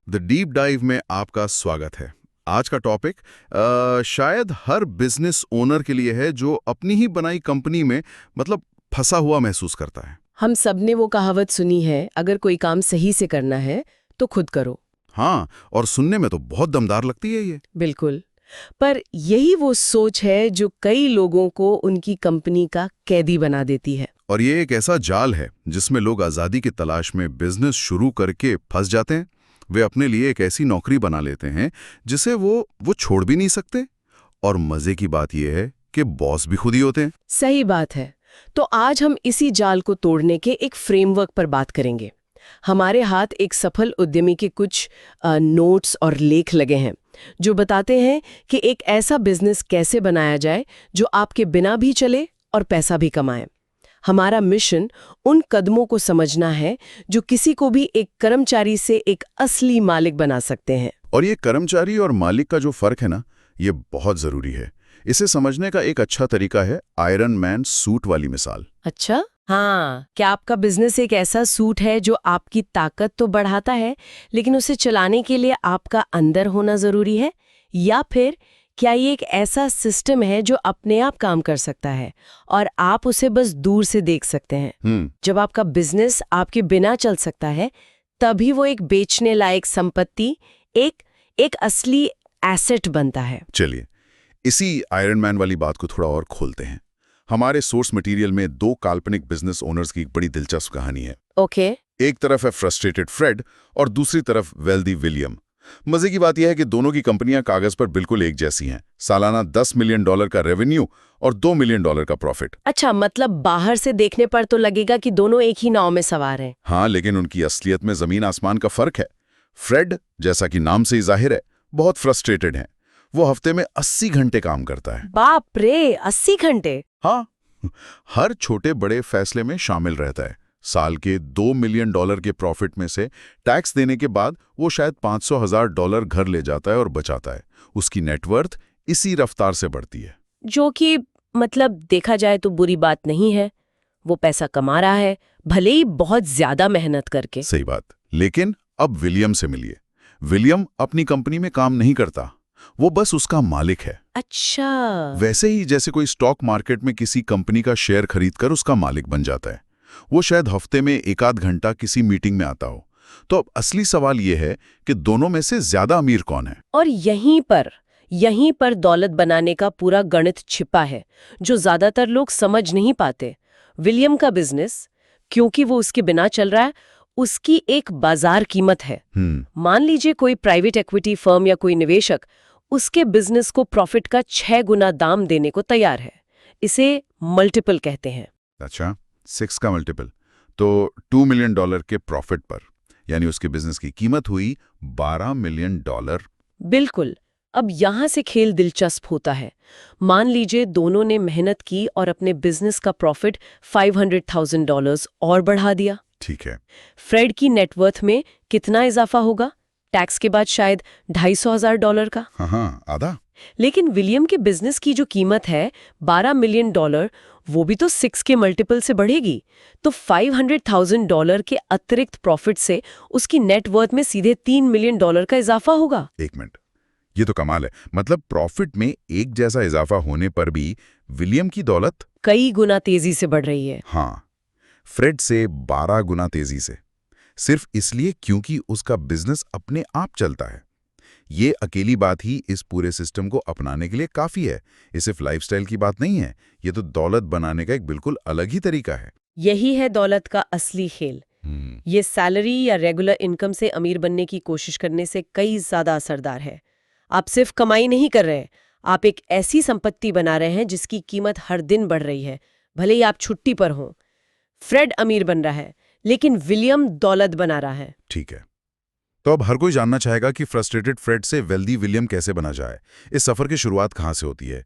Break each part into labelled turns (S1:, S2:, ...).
S1: The deep dive में आपका स्वागत है। आज का टॉपिक शायद हर बिजनेस ओनर के लिए है जो अपनी ही बनाई कंपनी में फंसा हुआ महसूस करता है।
S2: हम सब ने वो कहावत सुनी है, अगर कोई काम सही से करना है तो खुद करो।
S1: हाँ, और सुनने में तो बहुत दमदार लगती है ये।
S2: बिल्कुल। पर यही वो सोच है जो कई लोगों को उनकी कंपनी का कैदी बना देती है।
S1: और ये एक ऐसा जाल है जिसमें लोग आज़ादी की तलाश में बिजनेस शुरू करके फंस जाते हैं। वे अपने लिए एक ऐसी नौकरी बना लेते हैं जिसे वो छोड़ भी नहीं सकते। और मजे की बात यह है कि बॉस भी खुद ही होते हैं।
S2: सही बात है। तो आज हम इसी जाल को तोड़ने के एक फ्रेमवर्क पर बात करेंगे। हमारे हाथ एक सफल उद्यमी के कुछ नोट्स और लेख लगे हैं जो बताते हैं कि एक ऐसा बिजनेस कैसे बनाया जाए जो आपके बिना भी चले और पैसा भी कमाए। हमारा मिशन उन कदमों को समझना है जो किसी को भी एक कर्मचारी से एक असली मालिक बना सकते हैं।
S1: और ये कर्मचारी और मालिक का जो फर्क है ना, ये बहुत जरूरी है। इसे समझने का एक अच्छा तरीका है आयरन मैन सूट वाली मिसाल।
S2: अच्छा, हाँ, क्या आपका बिजनेस एक ऐसा सूट है जो आपकी ताकत तो बढ़ाता है, लेकिन उसे चलाने के लिए आपका अंदर होना जरूरी है? या फिर क्या ये एक ऐसा सिस्टम है जो अपने आप काम कर सकता है और आप उसे बस दूर से देख सकते हैं? जब आपका बिजनेस आपके बिना चल सकता है, तभी वो एक बेचने लायक संपत्ति, एक असली एसेट बनता है।
S1: चलिए, इसी आयरन मैन वाली बात को थोड़ा और खोलते हैं। हमारे सोर्स मटेरियल में दो काल्पनिक बिजनेस ओनर्स की एक बड़ी दिलचस्प कहानी है।
S2: ओके।
S1: एक तरफ है फ्रस्ट्रेटेड फ्रेड और दूसरी तरफ वेल्दी विलियम। मजे की बात यह है कि दोनों की कंपनियां कागज पर बिल्कुल एक जैसी हैं। सालाना $10 मिलियन का रेवेन्यू और $2 मिलियन का प्रॉफिट।
S2: अच्छा, मतलब बाहर से देखने पर तो लगेगा कि दोनों एक ही नाव में सवार हैं।
S1: हाँ, लेकिन उनकी असलियत में जमीन आसमान का फर्क है। फ्रेड, जैसा कि नाम से ही जाहिर है, बहुत फ्रस्ट्रेटेड है। वो हफ्ते में 80 घंटे काम करता है।
S2: बाप रे, 80 घंटे!
S1: हाँ, हर छोटे बड़े फैसले में शामिल रहता है। साल के $2 मिलियन के प्रॉफिट में से टैक्स देने के बाद वो शायद $500,000 घर ले जाता है और बचाता है। उसकी नेटवर्थ इसी रफ्तार से बढ़ती है।
S2: जो कि देखा जाए तो बुरी बात नहीं है। वो पैसा कमा रहा है, भले ही बहुत ज्यादा मेहनत करके।
S1: सही बात। लेकिन अब विलियम से मिलिए। विलियम अपनी कंपनी में काम नहीं करता, वो बस उसका मालिक है।
S2: अच्छा।
S1: वैसे ही जैसे कोई स्टॉक मार्केट में किसी कंपनी का शेयर खरीदकर उसका मालिक बन जाता है। वो शायद हफ्ते में 1-8 घंटा किसी मीटिंग में आता हो। तो अब असली सवाल ये है कि दोनों में से ज्यादा अमीर कौन है?
S2: और यहीं पर दौलत बनाने का पूरा गणित छिपा है, जो ज्यादातर लोग समझ नहीं पाते। विलियम का बिजनेस, क्योंकि वो उसके बिना चल रहा है, उसकी एक बाजार कीमत है। मान लीजिए कोई प्राइवेट इक्विटी फर्म या कोई निवेशक उसके बिजनेस को प्रॉफिट का 6 गुना दाम देने को तैयार है। इसे मल्टीपल कहते हैं।
S1: अच्छा, 6 का मल्टीपल, तो $2 मिलियन के प्रॉफिट पर, यानी उसके बिजनेस की कीमत हुई $12 मिलियन।
S2: बिल्कुल। अब यहां से खेल दिलचस्प होता है। मान लीजिए दोनों ने मेहनत की और अपने बिजनेस का प्रॉफिट $500,000 और बढ़ा दिया।
S1: ठीक है।
S2: फ्रेड की नेटवर्थ में कितना इजाफा होगा? टैक्स के बाद शायद $250,000 का।
S1: हाँ, आधा।
S2: लेकिन विलियम के बिजनेस की जो कीमत है $12 मिलियन, वो भी तो 6 के मल्टीपल से बढ़ेगी। तो $500,000 के अतिरिक्त प्रॉफिट से उसकी नेटवर्थ में सीधे $3 मिलियन का इजाफा होगा।
S1: एक मिनट, ये तो कमाल है। प्रॉफिट में एक जैसा इजाफा होने पर भी विलियम की दौलत
S2: कई गुना तेजी से बढ़ रही है।
S1: हाँ, फ्रेड से 12 गुना तेजी से, सिर्फ इसलिए क्योंकि उसका बिजनेस अपने आप चलता है। ये अकेली बात ही इस पूरे सिस्टम को अपनाने के लिए काफी है। ये सिर्फ लाइफस्टाइल की बात नहीं है, ये तो दौलत बनाने का एक बिल्कुल अलग ही तरीका है।
S2: यही है दौलत का असली खेल। ये सैलरी या रेगुलर इनकम से अमीर बनने की कोशिश करने से कई ज्यादा असरदार है। आप सिर्फ कमाई नहीं कर रहे, आप एक ऐसी संपत्ति बना रहे हैं जिसकी कीमत हर दिन बढ़ रही है, भले ही आप छुट्टी पर हो। फ्रेड अमीर बन रहा है, लेकिन विलियम दौलत बना रहा है।
S1: ठीक है, तो अब हर कोई जानना चाहेगा कि फ्रस्ट्रेटेड फ्रेड से वेल्दी विलियम कैसे बना जाए। इस सफर की शुरुआत कहाँ से होती है?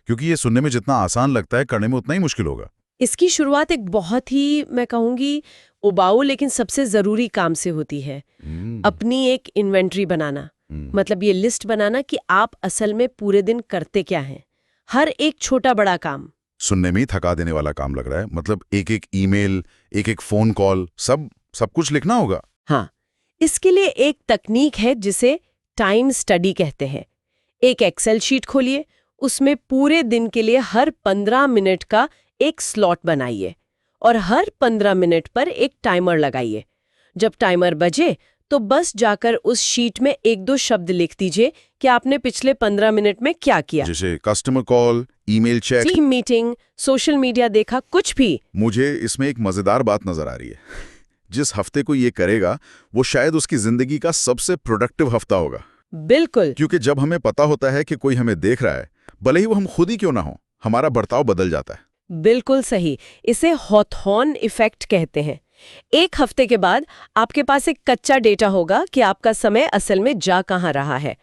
S1: क्योंकि ये सुनने में जितना आसान लगता है, करने में उतना ही मुश्किल होगा।
S2: इसकी शुरुआत एक बहुत ही, मैं कहूंगी, उबाऊ लेकिन सबसे जरूरी काम से होती है। अपनी एक इन्वेंट्री बनाना। ये लिस्ट बनाना कि आप असल में पूरे दिन करते क्या हैं। हर एक छोटा बड़ा काम।
S1: सुनने में ही थका देने वाला काम लग रहा है। एक एक ईमेल, एक एक फोन कॉल, सब कुछ लिखना होगा।
S2: हाँ, इसके लिए एक तकनीक है जिसे टाइम स्टडी कहते हैं। एक एक्सेल शीट खोलिए, उसमें पूरे दिन के लिए हर 15 मिनट का एक स्लॉट बनाइए और हर 15 मिनट पर एक टाइमर लगाइए। जब टाइमर बजे तो बस जाकर उस शीट में एक दो शब्द लिख दीजिए कि आपने पिछले 15 मिनट में क्या किया।
S1: जैसे customer call, email check,
S2: team meeting, social media देखा, कुछ भी।
S1: मुझे इसमें एक मजेदार बात नजर आ रही है। जिस हफ्ते को ये करेगा वो शायद उसकी जिंदगी का सबसे प्रोडक्टिव हफ्ता होगा।
S2: बिल्कुल।
S1: क्योंकि जब हमें पता होता है कि कोई हमें देख रहा है, भले ही वो हम खुद ही क्यों ना हो, हमारा बर्ताव बदल जाता है।
S2: बिल्कुल सही। इसे हॉथॉर्न इफेक्ट कहते हैं। एक हफ्ते के बाद आपके पास एक कच्चा डेटा होगा कि आपका समय असल में जा कहाँ रहा है।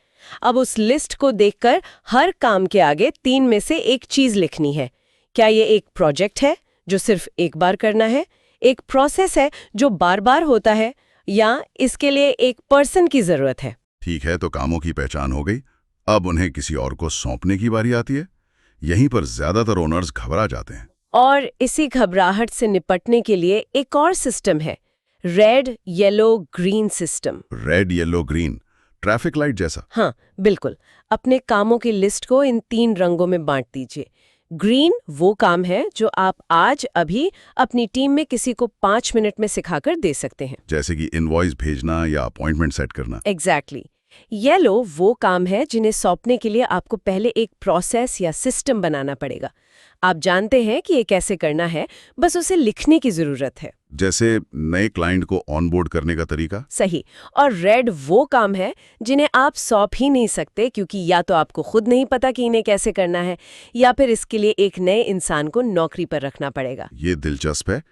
S2: अब उस लिस्ट को देखकर हर काम के आगे 3 में से एक चीज लिखनी है। क्या ये एक प्रोजेक्ट है जो सिर्फ एक बार करना है, एक प्रोसेस है जो बार बार होता है, या इसके लिए एक पर्सन की जरूरत है।
S1: ठीक है, तो कामों की पहचान हो गई। अब उन्हें किसी और को सौंपने की बारी आती है। यहीं पर ज्यादातर ओनर्स घबरा जाते हैं।
S2: और इसी घबराहट से निपटने के लिए एक और सिस्टम है, red yellow green system.
S1: Red, yellow, green, traffic light जैसा।
S2: हाँ, बिल्कुल। अपने कामों की लिस्ट को इन 3 रंगों में बांट दीजिए। ग्रीन वो काम है जो आप आज अभी अपनी टीम में किसी को 5 मिनट में सिखाकर दे सकते हैं।
S1: जैसे कि इनवॉइस भेजना या अपॉइंटमेंट सेट करना।
S2: एग्जैक्टली। येलो वो काम है जिन्हें सौंपने के लिए आपको पहले एक प्रोसेस या सिस्टम बनाना पड़ेगा। आप जानते हैं कि ये कैसे करना है, बस उसे लिखने की जरूरत है।
S1: जैसे नए क्लाइंट को ऑनबोर्ड करने का तरीका।
S2: सही। और रेड वो काम है जिन्हें आप सौंप ही नहीं सकते, क्योंकि या तो आपको खुद नहीं पता कि इन्हें कैसे करना है, या फिर इसके लिए एक नए इंसान को नौकरी पर रखना पड़ेगा।
S1: ये दिलचस्प है,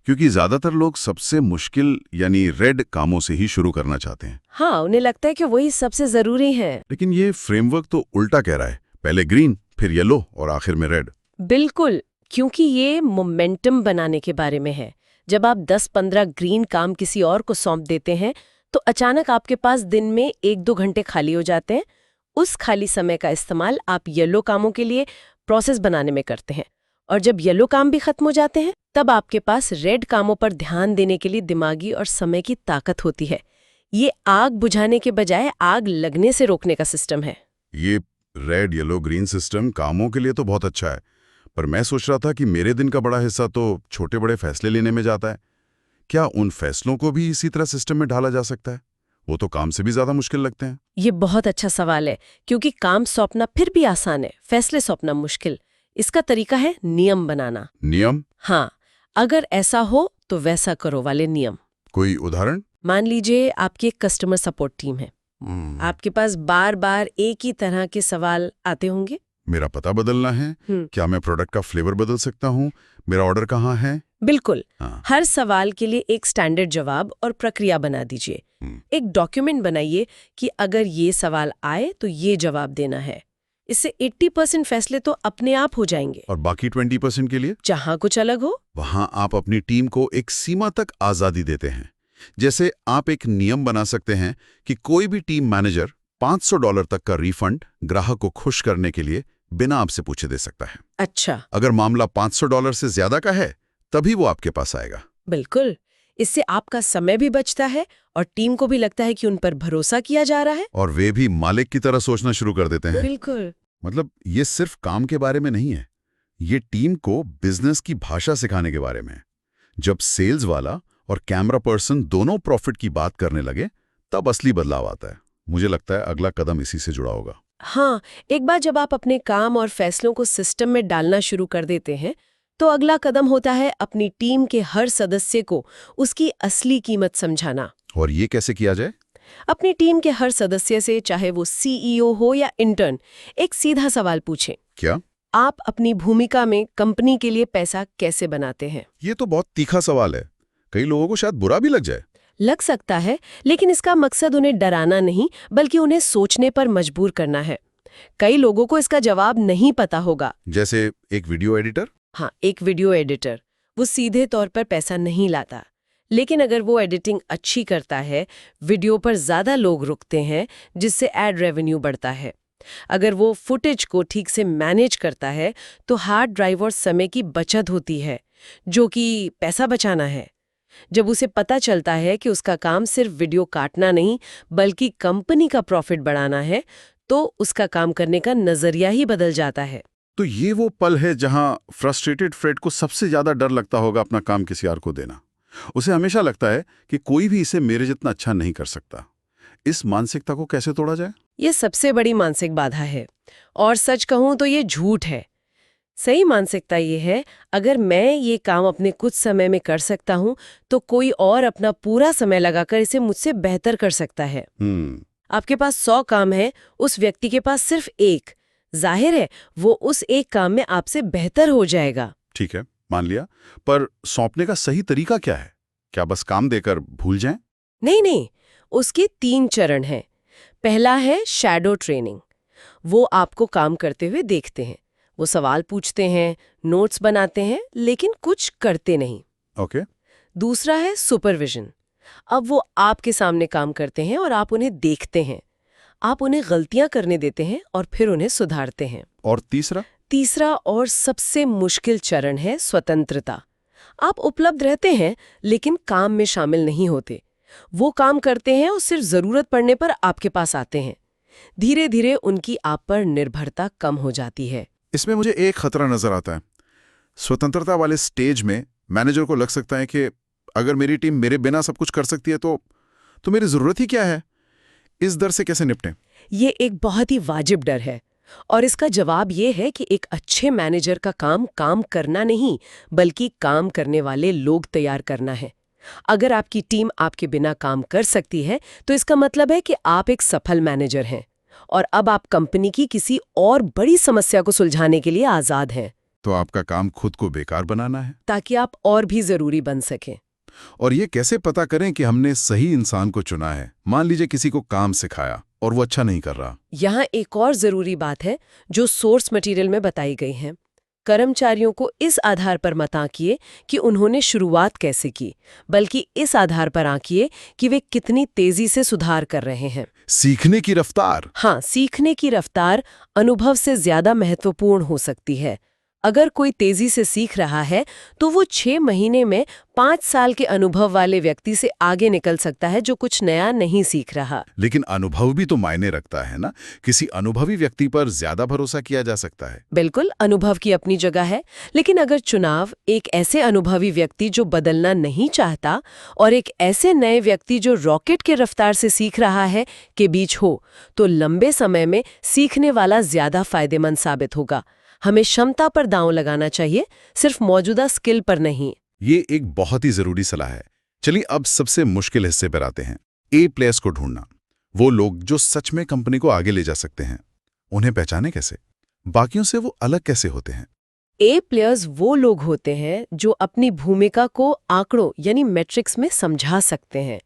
S1: क्योंकि ज्यादातर लोग सबसे मुश्किल यानी रेड कामों से ही शुरू करना चाहते हैं।
S2: हाँ, उन्हें लगता है कि वही सबसे जरूरी है।
S1: लेकिन ये फ्रेमवर्क तो उल्टा कह रहा है, पहले ग्रीन, फिर येलो और आखिर में रेड।
S2: बिल्कुल, क्योंकि ये मोमेंटम बनाने के बारे में है। जब आप 10-15 ग्रीन काम किसी और को सौंप देते हैं तो अचानक आपके पास दिन में 1-2 घंटे खाली हो जाते हैं। उस खाली समय का इस्तेमाल आप येलो कामों के लिए प्रोसेस बनाने में करते हैं, और जब येलो काम भी खत्म हो जाते हैं तब आपके पास रेड कामों पर ध्यान देने के लिए दिमागी और समय की ताकत होती है। ये आग बुझाने के बजाय आग लगने से रोकने का सिस्टम है।
S1: ये रेड, येलो, ग्रीन सिस्टम कामों के लिए तो बहुत अच्छा है, पर मैं सोच रहा था कि मेरे दिन का बड़ा हिस्सा तो छोटे बड़े फैसले लेने में जाता है। क्या उन फैसलों को भी इसी तरह सिस्टम में ढाला जा सकता है? वो तो काम से भी ज्यादा मुश्किल लगते हैं।
S2: ये बहुत अच्छा सवाल है, क्योंकि काम सौंपना फिर भी आसान है, फैसले सौंपना मुश्किल। इसका तरीका है नियम बनाना।
S1: नियम?
S2: हाँ, अगर ऐसा हो तो वैसा करो वाले नियम।
S1: कोई उदाहरण?
S2: मान लीजिए आपकी एक कस्टमर सपोर्ट टीम है। आपके पास बार बार एक ही तरह के सवाल आते होंगे।
S1: मेरा पता बदलना है, क्या मैं प्रोडक्ट का फ्लेवर बदल सकता हूँ, मेरा ऑर्डर कहाँ है?
S2: बिल्कुल।
S1: हाँ।
S2: हर सवाल के लिए एक स्टैंडर्ड जवाब और प्रक्रिया बना दीजिए। एक डॉक्यूमेंट बनाइए कि अगर ये सवाल आए तो ये जवाब देना है। इससे 80% फैसले तो अपने आप हो जाएंगे।
S1: और बाकी 20% के लिए?
S2: जहां कुछ अलग हो,
S1: वहां आप अपनी टीम को एक सीमा तक आजादी देते हैं। जैसे आप एक नियम बना सकते हैं कि कोई भी टीम मैनेजर $500 तक का रिफंड ग्राहक को खुश करने के लिए बिना आपसे पूछे दे सकता है।
S2: अच्छा।
S1: अगर मामला $500 से ज्यादा का है तभी वो आपके पास आएगा।
S2: बिल्कुल। इससे आपका समय भी बचता है और टीम को भी लगता है कि उन पर भरोसा किया जा रहा है।
S1: और वे भी मालिक की तरह सोचना शुरू कर देते हैं।
S2: बिल्कुल।
S1: मतलब ये सिर्फ काम के बारे में नहीं है, ये टीम को बिजनेस की भाषा सिखाने के बारे में है। जब सेल्स वाला और कैमरा पर्सन दोनों प्रॉफिट की बात करने लगे तब असली बदलाव आता है। मुझे लगता है अगला कदम इसी से जुड़ा होगा।
S2: हाँ, एक बार जब आप अपने काम और फैसलों को सिस्टम में डालना शुरू कर देते हैं तो अगला कदम होता है अपनी टीम के हर सदस्य को उसकी असली कीमत समझाना।
S1: और ये कैसे किया जाए?
S2: अपनी टीम के हर सदस्य से, चाहे वो सीईओ हो या इंटर्न, एक सीधा सवाल पूछें।
S1: क्या?
S2: आप अपनी भूमिका में कंपनी के लिए पैसा कैसे बनाते हैं?
S1: ये तो बहुत तीखा सवाल है, कई लोगों को शायद बुरा भी लग जाए।
S2: लग सकता है, लेकिन इसका मकसद उन्हें डराना नहीं बल्कि उन्हें सोचने पर मजबूर करना है। कई लोगों को इसका जवाब नहीं पता होगा।
S1: जैसे एक वीडियो एडिटर?
S2: हाँ, एक वीडियो एडिटर, वो सीधे तौर पर पैसा नहीं लाता, लेकिन अगर वो एडिटिंग अच्छी करता है, वीडियो पर ज्यादा लोग रुकते हैं जिससे एड रेवेन्यू बढ़ता है। अगर वो फुटेज को ठीक से मैनेज करता है तो हार्ड ड्राइव और समय की बचत होती है, जो कि पैसा बचाना है। जब उसे पता चलता है कि उसका काम सिर्फ वीडियो काटना नहीं बल्कि कंपनी का प्रॉफिट बढ़ाना है, तो उसका काम करने का नजरिया ही बदल जाता है।
S3: तो ये वो पल है जहां फ्रस्ट्रेटेड फ्रेड को सबसे ज्यादा डर लगता होगा अपना काम किसी और को देना। उसे हमेशा लगता है कि कोई भी इसे मेरे जितना अच्छा नहीं कर सकता। इस मानसिकता को कैसे तोड़ा जाए?
S2: ये सबसे बड़ी मानसिक बाधा है, और सच कहूं तो ये झूठ है। सही मानसिकता ये है, अगर मैं ये काम अपने कुछ समय में कर सकता हूं तो कोई और अपना पूरा समय लगाकर इसे मुझसे बेहतर कर सकता है। आपके पास 100 काम है, उस व्यक्ति के पास सिर्फ एक। जाहिर है वो उस एक काम में आपसे बेहतर हो जाएगा।
S3: ठीक है, मान लिया, पर सौंपने का सही तरीका क्या है? क्या बस काम देकर भूल जाएं?
S2: नहीं नहीं, उसके 3 चरण हैं। पहला है शैडो ट्रेनिंग। वो आपको काम करते हुए देखते हैं, वो सवाल पूछते हैं, नोट्स बनाते हैं, लेकिन कुछ करते नहीं।
S3: ओके।
S2: दूसरा है सुपरविजन। अब वो आपके सामने काम करते हैं और आप उन्हें देखते हैं। आप उन्हें गलतियां करने देते हैं और फिर उन्हें सुधारते हैं।
S3: और तीसरा?
S2: तीसरा और सबसे मुश्किल चरण है स्वतंत्रता। आप उपलब्ध रहते हैं लेकिन काम में शामिल नहीं होते। वो काम करते हैं और सिर्फ जरूरत पड़ने पर आपके पास आते हैं। धीरे धीरे उनकी आप पर निर्भरता कम हो जाती है।
S3: इसमें मुझे एक खतरा नजर आता है। स्वतंत्रता वाले स्टेज में मैनेजर को लग सकता है कि अगर मेरी टीम मेरे बिना सब कुछ कर सकती है तो मेरी जरूरत ही क्या है? इस डर से कैसे निपटें?
S2: ये एक बहुत ही वाजिब डर है, और इसका जवाब ये है कि एक अच्छे मैनेजर का काम करना नहीं बल्कि काम करने वाले लोग तैयार करना है। अगर आपकी टीम आपके बिना काम कर सकती है तो इसका मतलब है कि आप एक सफल मैनेजर हैं, और अब आप कंपनी की किसी और बड़ी समस्या को सुलझाने के लिए आजाद हैं।
S3: तो आपका काम खुद को बेकार बनाना है,
S2: ताकि आप और भी जरूरी बन सकें।
S3: और ये कैसे पता करें कि हमने सही इंसान को चुना है? मान लीजिए किसी को काम सिखाया और वो अच्छा नहीं कर रहा।
S2: यहाँ एक और जरूरी बात है जो सोर्स मटेरियल में बताई गई है। कर्मचारियों को इस आधार पर मत आंकिए कि उन्होंने शुरुआत कैसे की, बल्कि इस आधार पर आंकिए कि वे कितनी तेजी से सुधार कर रहे हैं।
S3: सीखने की रफ्तार।
S2: हाँ, सीखने की रफ्तार अनुभव से ज्यादा महत्वपूर्ण हो सकती है। अगर कोई तेजी से सीख रहा है तो वो 6 महीने में 5 साल के अनुभव वाले व्यक्ति से आगे निकल सकता है जो कुछ नया नहीं सीख रहा।
S3: लेकिन अनुभव भी तो मायने रखता है ना? किसी अनुभवी व्यक्ति पर ज्यादा भरोसा किया जा सकता है।
S2: बिल्कुल, अनुभव की अपनी जगह है, लेकिन अगर चुनाव एक ऐसे अनुभवी व्यक्ति जो बदलना नहीं चाहता और एक ऐसे नए व्यक्ति जो रॉकेट के रफ्तार से सीख रहा है के बीच हो, तो लंबे समय में सीखने वाला ज्यादा फायदेमंद साबित होगा। हमें क्षमता पर दांव लगाना चाहिए, सिर्फ मौजूदा स्किल पर नहीं।
S3: ये एक बहुत ही जरूरी सलाह है। चलिए अब सबसे मुश्किल हिस्से पर आते हैं, ए प्लेयर्स को ढूंढना। वो लोग जो सच में कंपनी को आगे ले जा सकते हैं। उन्हें पहचाने कैसे? बाकियों से वो अलग कैसे होते हैं?
S2: ए प्लेयर्स वो लोग होते हैं जो अपनी भूमिका को आंकड़ों यानी मैट्रिक्स में समझा सकते हैं।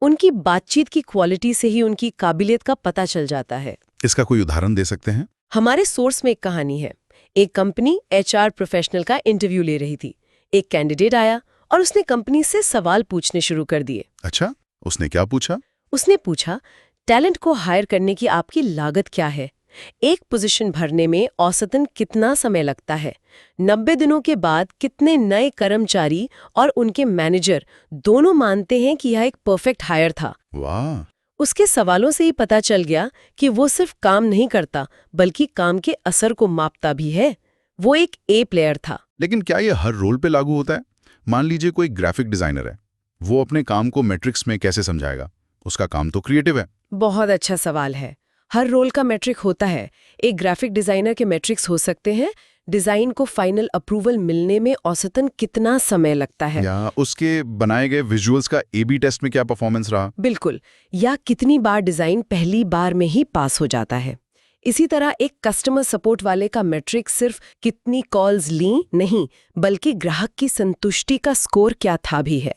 S2: उनकी बातचीत की क्वालिटी से ही उनकी काबिलियत का पता चल जाता है।
S3: इसका कोई उदाहरण दे सकते हैं?
S2: हमारे सोर्स में एक कहानी है। एक कंपनी एचआर प्रोफेशनल का इंटरव्यू ले रही थी। एक कैंडिडेट आया और उसने कंपनी से सवाल पूछने शुरू कर दिए।
S3: अच्छा, उसने क्या पूछा?
S2: उसने पूछा, टैलेंट को हायर करने की आपकी लागत क्या है? एक पोजीशन भरने में औसतन कितना समय लगता है? 90 दिनों के बाद कितने नए कर्मचारी और उनके मैनेजर दोनों मानते हैं कि यह एक परफेक्ट हायर था?
S3: वाह!
S2: उसके सवालों से ही पता चल गया कि वो सिर्फ काम नहीं करता बल्कि काम के असर को मापता भी है। वो एक ए प्लेयर था।
S3: लेकिन क्या ये हर रोल पे लागू होता है? मान लीजिए कोई ग्राफिक डिजाइनर है, वो अपने काम को मैट्रिक्स में कैसे समझाएगा? उसका काम तो क्रिएटिव है।
S2: बहुत अच्छा सवाल है। हर रोल का मैट्रिक होता है। एक ग्राफिक डिजाइनर के मैट्रिक्स हो सकते हैं डिजाइन को फाइनल अप्रूवल मिलने में औसतन कितना समय लगता है,
S3: या उसके बनाए गए विजुअल्स का एबी टेस्ट में क्या परफॉर्मेंस रहा।
S2: बिल्कुल, या कितनी बार डिजाइन पहली बार में ही पास हो जाता है। इसी तरह एक कस्टमर सपोर्ट वाले का मैट्रिक सिर्फ कितनी कॉल्स ली नहीं बल्कि ग्राहक की संतुष्टि का स्कोर क्या था भी है।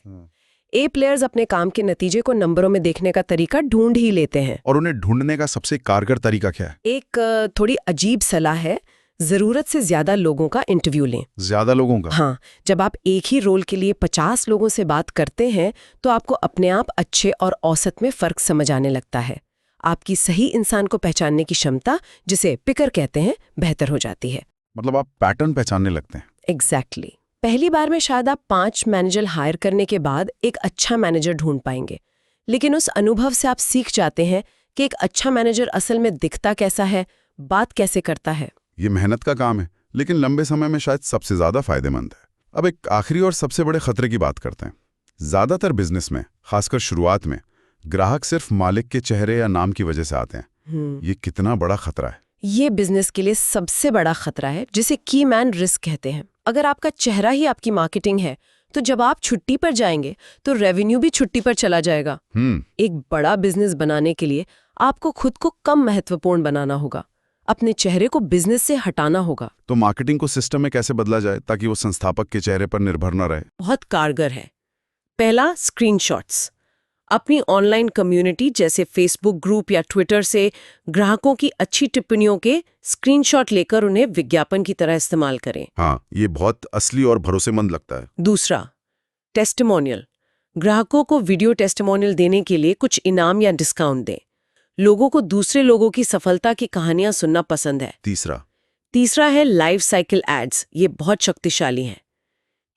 S2: ए प्लेयर्स अपने काम के नतीजे को नंबरों में देखने का तरीका ढूंढ ही लेते हैं।
S3: और उन्हें ढूंढने का सबसे कारगर तरीका क्या है?
S2: एक थोड़ी अजीब सलाह है, जरूरत से ज्यादा लोगों का इंटरव्यू लें।
S3: ज्यादा लोगों का?
S2: हाँ, जब आप एक ही रोल के लिए 50 लोगों से बात करते हैं तो आपको अपने आप अच्छे और औसत में फर्क समझ आने लगता है। आपकी सही इंसान को पहचानने की क्षमता, जिसे पिकर कहते हैं, बेहतर हो जाती है।
S3: मतलब आप पैटर्न पहचानने लगते हैं।
S2: एग्जैक्टली। पहली बार में शायद आप 5 मैनेजर हायर करने के बाद एक अच्छा मैनेजर ढूंढ पाएंगे, लेकिन उस अनुभव से आप सीख जाते हैं कि एक अच्छा मैनेजर असल में दिखता कैसा है, बात कैसे करता है।
S3: ये मेहनत का काम है, लेकिन लंबे समय में शायद सबसे ज्यादा फायदेमंद है। अब एक आखिरी और सबसे बड़े खतरे की बात करते हैं। ज्यादातर बिजनेस में, खासकर शुरुआत में, ग्राहक सिर्फ मालिक के चेहरे या नाम की वजह से आते हैं। ये कितना बड़ा खतरा है।
S2: ये बिजनेस के लिए सबसे बड़ा खतरा है, जिसे की मैन रिस्क कहते हैं। अगर आपका चेहरा ही आपकी मार्केटिंग है, तो जब आप छुट्टी पर जाएंगे तो रेवेन्यू भी छुट्टी पर चला जाएगा। एक बड़ा बिजनेस बनाने के लिए आपको खुद को कम महत्वपूर्ण बनाना होगा, अपने चेहरे को बिजनेस से हटाना होगा।
S3: तो मार्केटिंग को सिस्टम में कैसे बदला जाए ताकि वो संस्थापक के चेहरे पर निर्भर न रहे?
S2: बहुत कारगर है। पहला, स्क्रीनशॉट्स। अपनी ऑनलाइन कम्युनिटी जैसे फेसबुक ग्रुप या ट्विटर से ग्राहकों की अच्छी टिप्पणियों के स्क्रीनशॉट लेकर उन्हें विज्ञापन की तरह इस्तेमाल करें।
S3: हाँ, ये बहुत असली और भरोसेमंद लगता है।
S2: दूसरा, टेस्टिमोनियल। ग्राहकों को वीडियो टेस्टिमोनियल देने के लिए कुछ इनाम या डिस्काउंट दें। लोगों को दूसरे लोगों की सफलता की कहानियां सुनना पसंद है। तीसरा है लाइफ साइकिल एड्स। ये बहुत शक्तिशाली हैं।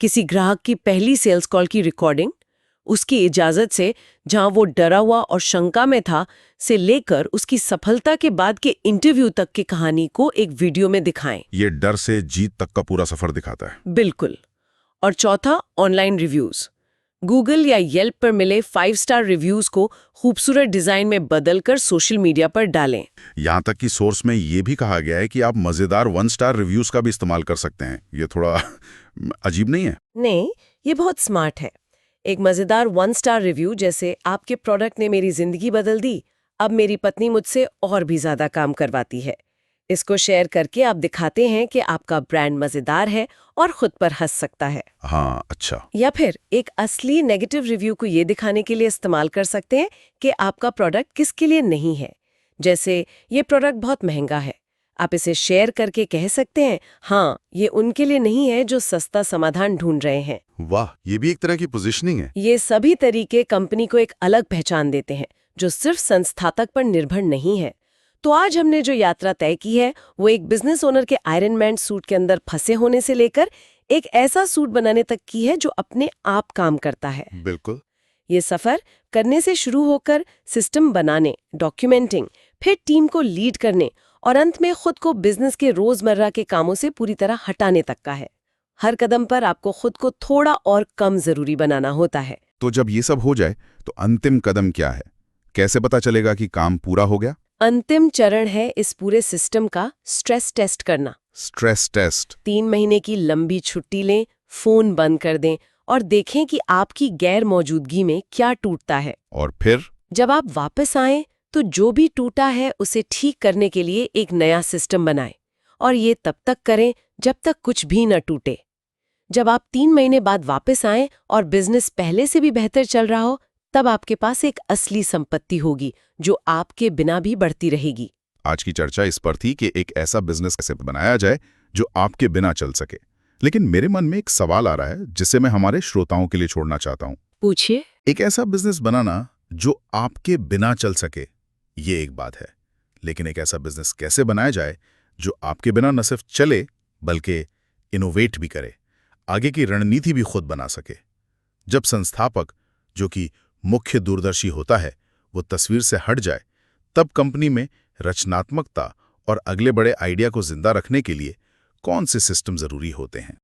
S2: किसी ग्राहक की पहली सेल्स कॉल की रिकॉर्डिंग, उसकी इजाजत से, जहां वो डरा हुआ और शंका में था, से लेकर उसकी सफलता के बाद के इंटरव्यू तक की कहानी को एक वीडियो में दिखाएं।
S3: ये डर से जीत तक का पूरा सफर दिखाता है।
S2: बिल्कुल। और चौथा, ऑनलाइन रिव्यूज। गूगल या येल्प पर मिले 5 स्टार रिव्यूज को खूबसूरत डिजाइन में बदलकर सोशल मीडिया पर डालें।
S3: यहाँ तक कि सोर्स में ये भी कहा गया है कि आप मजेदार 1 स्टार रिव्यूज का भी इस्तेमाल कर सकते हैं। ये थोड़ा अजीब नहीं है?
S2: नहीं, ये बहुत स्मार्ट है। एक मजेदार 1 स्टार रिव्यू जैसे, आपके प्रोडक्ट ने मेरी जिंदगी बदल दी, अब मेरी पत्नी मुझसे और भी ज्यादा काम करवाती है। इसको शेयर करके आप दिखाते हैं कि आपका ब्रांड मजेदार है और खुद पर हंस सकता है।
S3: हाँ, अच्छा।
S2: या फिर एक असली नेगेटिव रिव्यू को ये दिखाने के लिए इस्तेमाल कर सकते हैं कि आपका प्रोडक्ट किसके लिए नहीं है। जैसे, ये प्रोडक्ट बहुत महंगा है। आप इसे शेयर करके कह सकते हैं, हाँ, ये उनके लिए नहीं है जो सस्ता समाधान ढूंढ रहे हैं।
S3: वाह, ये भी एक तरह की पोजीशनिंग है।
S2: ये सभी तरीके कंपनी को एक अलग पहचान देते हैं, जो सिर्फ संस्थापक पर निर्भर नहीं है। तो आज हमने जो यात्रा तय की है, वो एक बिजनेस ओनर के आयरन मैन सूट के अंदर फंसे होने से लेकर एक ऐसा सूट बनाने तक की है जो अपने आप काम करता है।
S3: बिल्कुल।
S2: ये सफर करने से शुरू होकर सिस्टम बनाने, डॉक्यूमेंटिंग, फिर टीम को लीड करने और अंत में खुद को बिजनेस के रोजमर्रा के कामों से पूरी तरह हटाने तक का है। हर कदम पर आपको खुद को थोड़ा और कम जरूरी बनाना होता है।
S3: तो जब ये सब हो जाए तो अंतिम कदम क्या है? कैसे पता चलेगा कि काम पूरा हो गया?
S2: अंतिम चरण है इस पूरे सिस्टम का स्ट्रेस टेस्ट करना।
S3: Stress test.
S2: 3 महीने की लंबी छुट्टी लें, फोन बंद कर दें और देखें कि आपकी गैर मौजूदगी में क्या टूटता है।
S3: और फिर
S2: जब आप वापस आएं तो जो भी टूटा है उसे ठीक करने के लिए एक नया सिस्टम बनाएं। और ये तब तक करें जब तक कुछ भी न टूटे। जब आप 3 महीने बाद वापस आएं और बिजनेस पहले से भी बेहतर चल रहा हो, तब आपके पास एक असली संपत्ति होगी जो आपके बिना भी बढ़ती रहेगी।
S3: आज की चर्चा इस पर थी कि एक ऐसा बिजनेस कैसे बनाया जाए जो आपके बिना चल सके। लेकिन मेरे मन में एक सवाल आ रहा है जिसे मैं हमारे श्रोताओं के लिए छोड़ना चाहता हूँ।
S2: पूछिए।
S3: एक ऐसा बिजनेस बनाना जो आपके बिना चल सके, ये एक बात है, लेकिन एक ऐसा बिजनेस कैसे बनाया जाए जो आपके बिना न सिर्फ चले बल्कि इनोवेट भी करे, आगे की रणनीति भी खुद बना सके। जब संस्थापक, जो कि मुख्य दूरदर्शी होता है, वो तस्वीर से हट जाए, तब कंपनी में रचनात्मकता और अगले बड़े आइडिया को जिंदा रखने के लिए कौन से सिस्टम जरूरी होते हैं?